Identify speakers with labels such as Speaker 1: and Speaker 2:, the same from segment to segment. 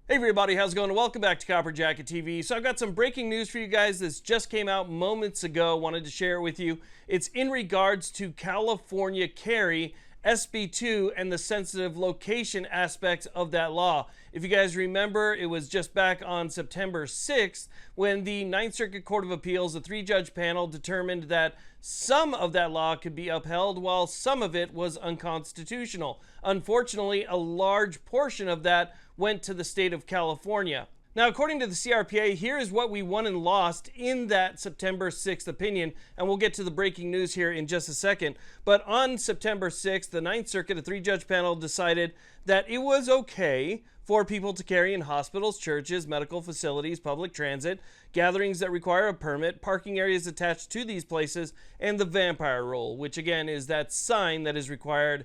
Speaker 1: Hey everybody, how's it going? Welcome back to Copper Jacket TV. So I've got some breaking news for you guys. This just came out moments ago. Wanted to share it with you. It's in regards to California carry, SB2, and the sensitive location aspects of that law. If you guys remember, it was just back on September 6th when the Ninth Circuit Court of Appeals, a three-judge panel, determined that some of that law could be upheld while some of it was unconstitutional. Unfortunately, a large portion of that went to the state of California. Now, according to the CRPA, here is what we won and lost in that September 6th opinion, and we'll get to the breaking news here in just a second. But on September 6th, the Ninth Circuit, a three-judge panel, decided that it was okay for people to carry in hospitals, churches, medical facilities, public transit, gatherings that require a permit, parking areas attached to these places, and the vampire rule, which again is that sign that is required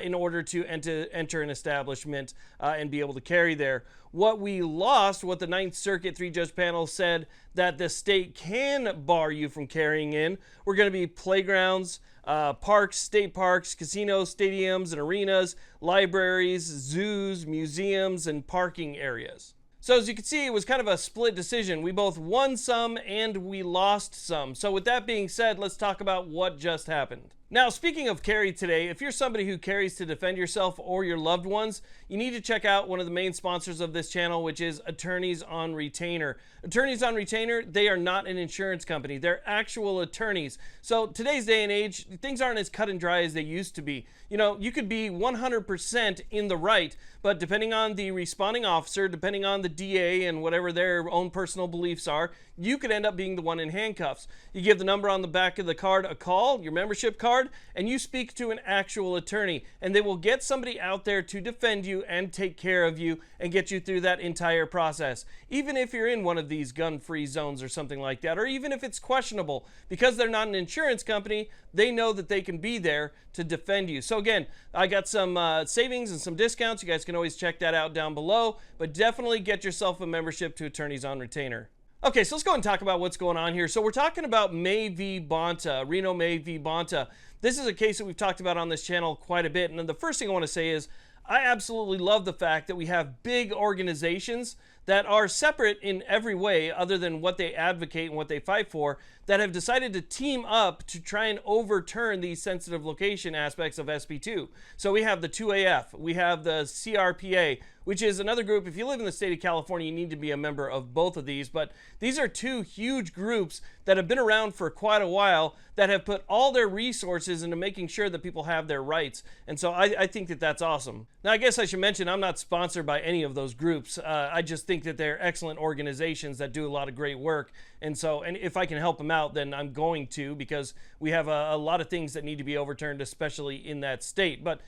Speaker 1: in order to enter an establishment and be able to carry there. What we lost, what the Ninth Circuit three-judge panel said that the state can bar you from carrying in, were going to be playgrounds, parks, state parks, casinos, stadiums and arenas, libraries, zoos, museums, and parking areas. So as you can see, it was kind of a split decision. We both won some and we lost some. So with that being said, let's talk about what just happened. Now, speaking of carry today, if you're somebody who carries to defend yourself or your loved ones, you need to check out one of the main sponsors of this channel, which is Attorneys on Retainer. Attorneys on Retainer, they are not an insurance company. They're actual attorneys. So today's day and age, things aren't as cut and dry as they used to be. You know, you could be 100% in the right, but depending on the responding officer, depending on the DA and whatever their own personal beliefs are, you could end up being the one in handcuffs. You give the number on the back of the card a call, your membership card, and you speak to an actual attorney, and they will get somebody out there to defend you and take care of you and get you through that entire process. Even if you're in one of these gun-free zones or something like that, or even if it's questionable, because they're not an insurance company, they know that they can be there to defend you. So again, I got some savings and some discounts. You guys can always check that out down below, but definitely get yourself a membership to Attorneys on Retainer. Okay, so let's go and talk about what's going on here. So we're talking about May v. Bonta, Reno May v. Bonta. This is a case that we've talked about on this channel quite a bit. And the first thing I want to say is I absolutely love the fact that we have big organizations that are separate in every way other than what they advocate and what they fight for, that have decided to team up to try and overturn these sensitive location aspects of SB2. So we have the 2AF, we have the CRPA, which is another group. If you live in the state of California, you need to be a member of both of these. But these are two huge groups that have been around for quite a while that have put all their resources into making sure that people have their rights. And so I think that that's awesome. Now, I guess I should mention I'm not sponsored by any of those groups. I just think that they're excellent organizations that do a lot of great work. And if I can help them out, then I'm going to, because we have a lot of things that need to be overturned, especially in that state. But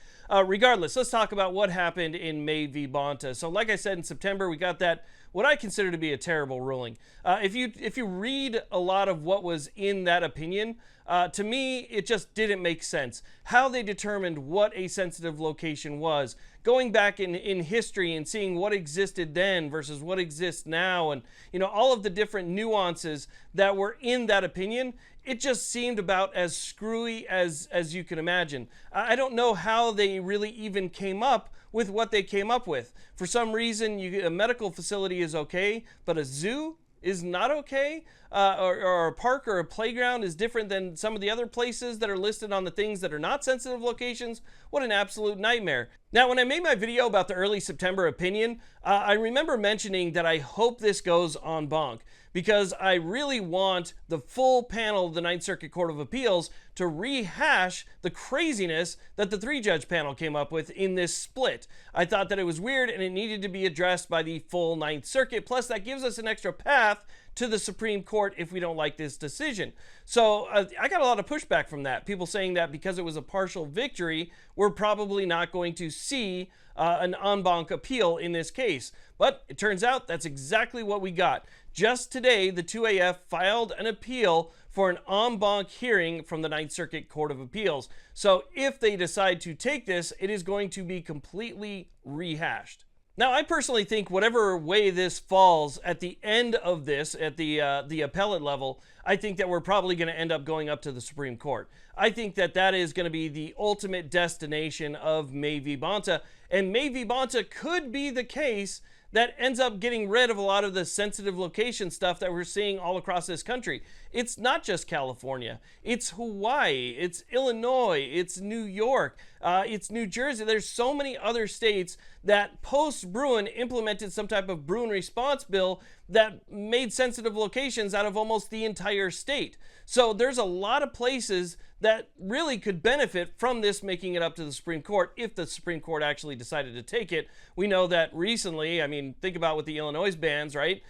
Speaker 1: regardless, let's talk about what happened in May v. Bonta. So like I said, in September, we got that, what I consider to be a terrible ruling. If you read a lot of what was in that opinion, to me, it just didn't make sense. How they determined what a sensitive location was, going back in history and seeing what existed then versus what exists now, and all of the different nuances that were in that opinion, it just seemed about as screwy as you can imagine. I don't know how they really even came up with what they came up with. For some reason, a medical facility is okay, but a zoo is not okay, or a park or a playground is different than some of the other places that are listed on the things that are not sensitive locations. What an absolute nightmare. Now, when I made my video about the early September opinion, I remember mentioning that I hope this goes en banc, because I really want the full panel of the Ninth Circuit Court of Appeals to rehash the craziness that the three-judge panel came up with in this split. I thought that it was weird and it needed to be addressed by the full Ninth Circuit. Plus, that gives us an extra path to the Supreme Court if we don't like this decision. So I got a lot of pushback from that. People saying that because it was a partial victory, we're probably not going to see an en banc appeal in this case. But it turns out that's exactly what we got. Just today, the 2AF filed an appeal for an en banc hearing from the Ninth Circuit Court of Appeals. So if they decide to take this, it is going to be completely rehashed. Now, I personally think whatever way this falls at the end of this, at the appellate level, I think that we're probably going to end up going up to the Supreme Court. I think that that is going to be the ultimate destination of May v. Bonta, and May v. Bonta could be the case that ends up getting rid of a lot of the sensitive location stuff that we're seeing all across this country. It's not just California. It's Hawaii. It's Illinois. It's New York. It's New Jersey. There's so many other states that post-Bruin implemented some type of Bruin response bill that made sensitive locations out of almost the entire state. So there's a lot of places that really could benefit from this making it up to the Supreme Court if the Supreme Court actually decided to take it. We know that recently, I mean, think about with the Illinois bans, right?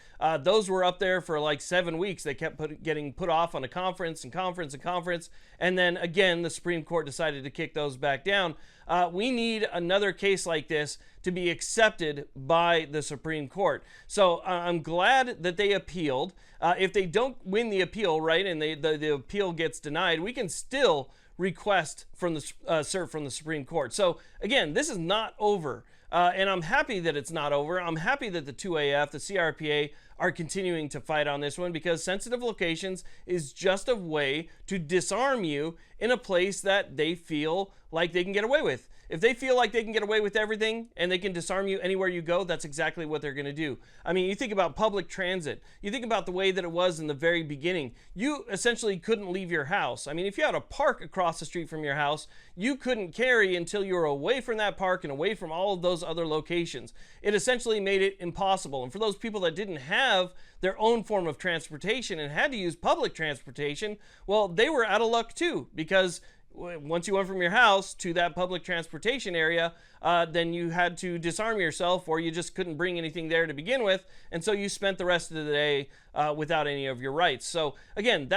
Speaker 1: Those were up there for like 7 weeks. They kept getting put off on a conference, and then again, the Supreme Court decided to kick those back down. We need another case like this to be accepted by the Supreme Court. So I'm glad that they appealed. If they don't win the appeal, right, and the appeal gets denied, we can still request from the cert from the Supreme Court. So again, this is not over. And I'm happy that it's not over. I'm happy that the 2AF, the CRPA, are continuing to fight on this one, because sensitive locations is just a way to disarm you in a place that they feel like they can get away with. If they feel like they can get away with everything and they can disarm you anywhere you go, that's exactly what they're going to do. I mean, you think about public transit. You think about the way that it was in the very beginning. You essentially couldn't leave your house. I mean, if you had a park across the street from your house, you couldn't carry until you were away from that park and away from all of those other locations. It essentially made it impossible. And for those people that didn't have their own form of transportation and had to use public transportation, well, they were out of luck too, because once you went from your house to that public transportation area, then you had to disarm yourself, or you just couldn't bring anything there to begin with, and so you spent the rest of the day without any of your rights. So again,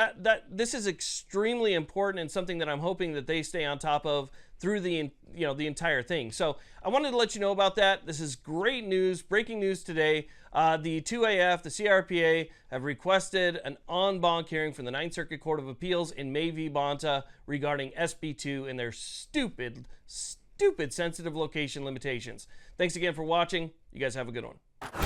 Speaker 1: this is extremely important, and something that I'm hoping that they stay on top of through the entire thing. So I wanted to let you know about that. This is great news, breaking news today. The 2AF, the CRPA, have requested an en banc hearing from the Ninth Circuit Court of Appeals in May v. Bonta regarding SB2 and their stupid sensitive location limitations. Thanks again for watching. You guys have a good one.